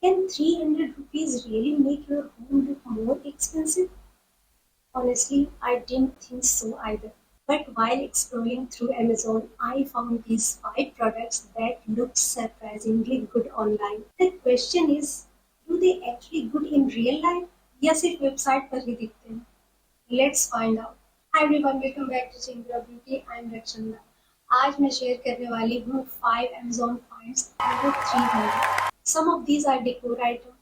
Can 300 rupees really make your home look more expensive? Honestly, I didn't think so either. But while exploring through Amazon, I found these 5 products that look surprisingly good online. The question is, do they actually good in real life? या सिर्फ website पर ही दिखते हैं? Let's find out. Hi everyone, welcome back to Chamber of Beauty. I'm Rakshanda. आज मैं share करने वाली हूँ 5 Amazon finds under 300. Some of these are decor items,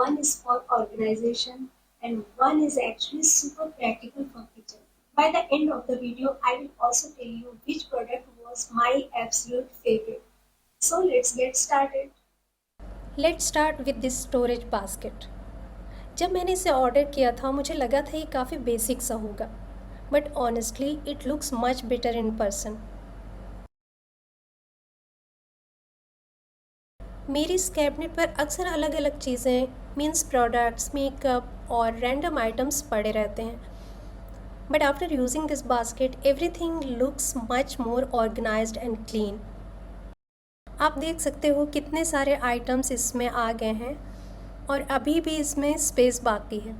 one is for organization, and one is actually super practical for kitchen. By the end of the video, I will also tell you which product was my absolute favorite. So let's get started. Let's start with this storage basket. जब मैंने इसे order किया था मुझे लगा था ये काफ़ी बेसिक सा होगा, but honestly it looks much better in person. मेरी इस कैबिनेट पर अक्सर अलग अलग चीज़ें मीन्स प्रोडक्ट्स, मेकअप और रैंडम आइटम्स पड़े रहते हैं, but after using this basket everything looks much more organised and clean. आप देख सकते हो कितने सारे आइटम्स इसमें आ गए हैं और अभी भी इसमें स्पेस बाकी है।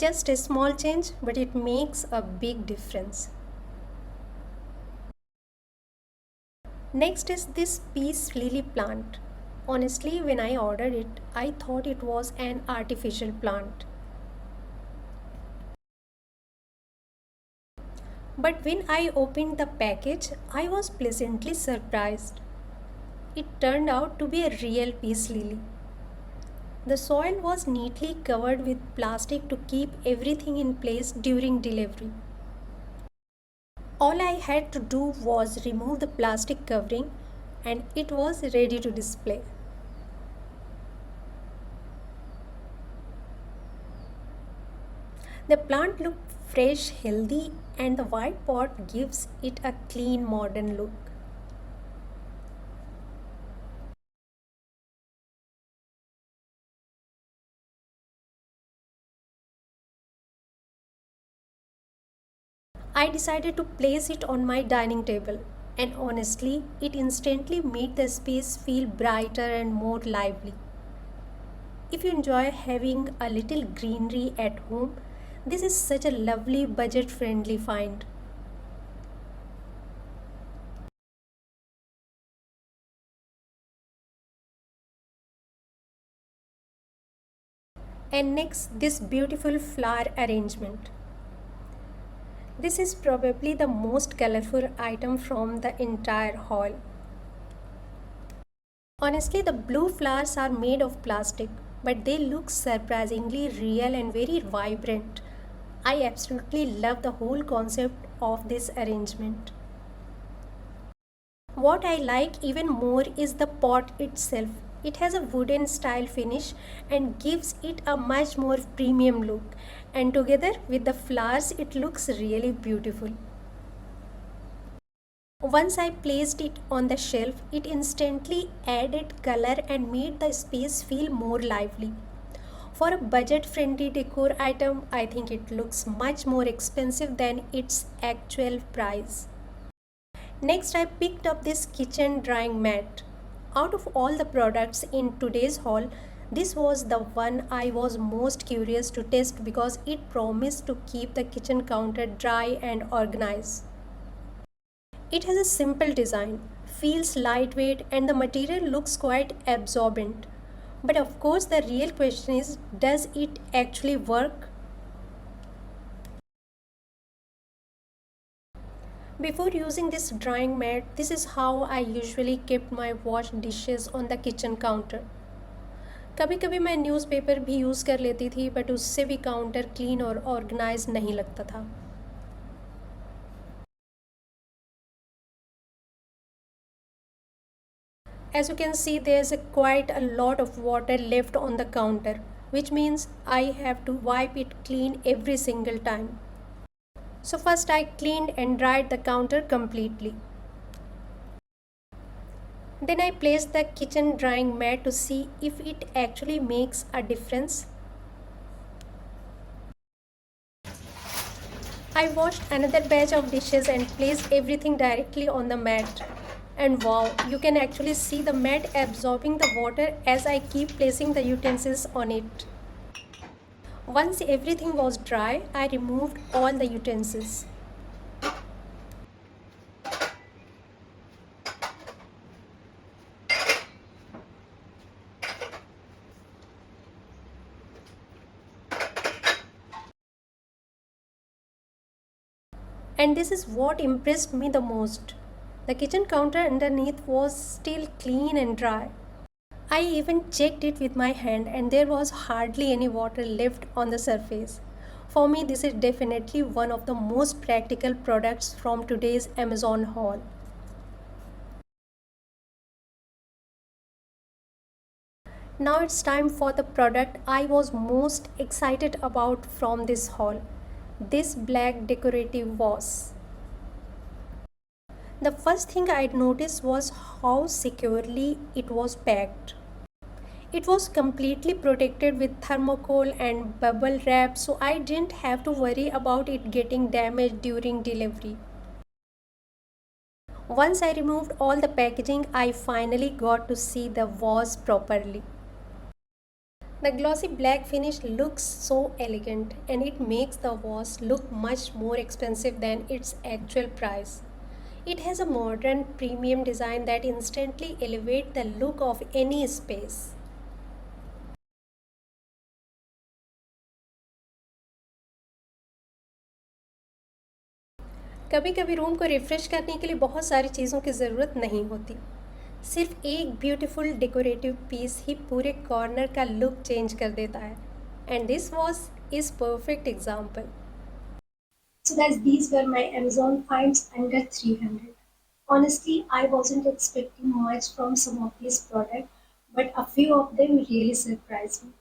Just a small change, but it makes a big difference. Next is this peace lily plant. Honestly, when I ordered it, I thought it was an artificial plant. But when I opened the package, I was pleasantly surprised. It turned out to be a real peace lily. The soil was neatly covered with plastic to keep everything in place during delivery. All I had to do was remove the plastic covering and it was ready to display. The plant looked fresh, healthy, and the white pot gives it a clean, modern look. I decided to place it on my dining table, and honestly, it instantly made the space feel brighter and more lively. If you enjoy having a little greenery at home, this is such a lovely budget friendly find. And next, this beautiful flower arrangement. This is probably the most colorful item from the entire haul. Honestly, the blue flowers are made of plastic, but they look surprisingly real and very vibrant. I absolutely love the whole concept of this arrangement. What I like even more is the pot itself. It has a wooden style finish and gives it a much more premium look, and together with the flowers it looks really beautiful. Once I placed it on the shelf, it instantly added color and made the space feel more lively. For a budget friendly decor item, I think it looks much more expensive than its actual price. Next, I picked up this kitchen drying mat. Out of all the products in today's haul, this was the one I was most curious to test because it promised to keep the kitchen counter dry and organized. It has a simple design, feels lightweight, and the material looks quite absorbent. But of course, the real question is, does it actually work? Before using this drying mat, this is how I usually kept my washed dishes on the kitchen counter. कभी कभी मैं newspaper भी use कर लेती थी, but उससे भी counter clean और ऑर्गेनाइज नहीं लगता था. As you can see, there's quite a lot of water left on the counter, which means I have to wipe it clean every single time. So first I cleaned and dried the counter completely. Then I placed the kitchen drying mat to see if it actually makes a difference. I washed another batch of dishes and placed everything directly on the mat. And wow, you can actually see the mat absorbing the water as I keep placing the utensils on it. Once everything was dry, I removed all the utensils. And this is what impressed me the most. The kitchen counter underneath was still clean and dry. I even checked it with my hand and there was hardly any water left on the surface. For me, this is definitely one of the most practical products from today's Amazon haul. Now it's time for the product I was most excited about from this haul. This black decorative vase. The first thing I noticed was how securely it was packed. It was completely protected with thermocol and bubble wrap, so I didn't have to worry about it getting damaged during delivery. Once I removed all the packaging, I finally got to see the vase properly. The glossy black finish looks so elegant and it makes the vase look much more expensive than its actual price. It has a modern premium design that instantly elevates the look of any space. कभी कभी room को refresh करने के लिए बहुत सारी चीज़ों की ज़रूरत नहीं होती, सिर्फ एक ब्यूटीफुल डेकोरेटिव पीस ही पूरे कॉर्नर का लुक चेंज कर देता है. And this was is perfect example. So guys, these were my Amazon finds under 300. Honestly, I wasn't expecting much from some of these products, but a few of them really surprised me.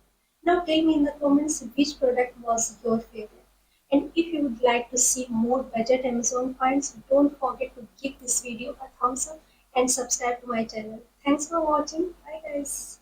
Now tell me in the comments which product was your favorite. And if you would like to see more budget Amazon finds, don't forget to give this video a thumbs up and subscribe to my channel. Thanks for watching. Bye guys.